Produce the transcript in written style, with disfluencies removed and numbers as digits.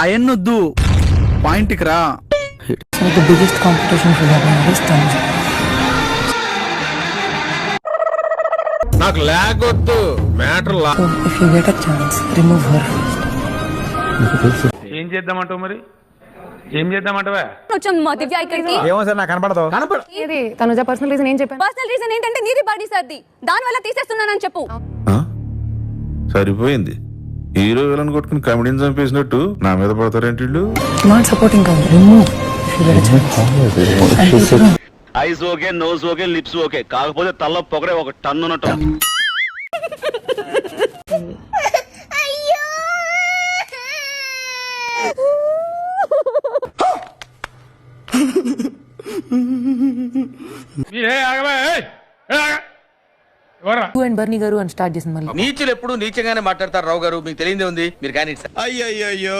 అయన్నొద్దు, పాయింట్కి రా. So the biggest competition should happen is Tanju. నాకు లేకొద్దు మ్యాటర్ లా. So if you get a chance, remove her first. ఏం చేద్దామంటావు మరి? ఏం చేద్దామంటావా? వచ్చాం మా దివ్య ఇక్కడికి. ఏమో సార్ నాకు కనపడదు. ఇది తనుజ పర్సనల్ రీజన్ ఏం చెప్పాను? పర్సనల్ రీజన్ ఏంటంటే నీది బాడీ సర్ది, దాని వల్ల తీసేస్తున్నానని చెప్పు. సరిపోయింది. హీరో విలన్ కొట్టుకుని కమెడీని చంపేసినట్టు నా మీద పడతారేంటి వీళ్ళు? Not supporting her, remove if you get a chance. And keep it on. Eyes okay, nose okay, lips okay, కాకపోతే తల్ల పొగరే ఒక టన్ను ఉన్నట్టు. You and Bernie garu and start చేసింది మళ్ళీ. నీచులు ఎప్పుడు నీచంగానే మాట్లాడతారు రావు గారు, మీకు తెలియదే ఉంది. మీరు కానీ అయ్యయ్యో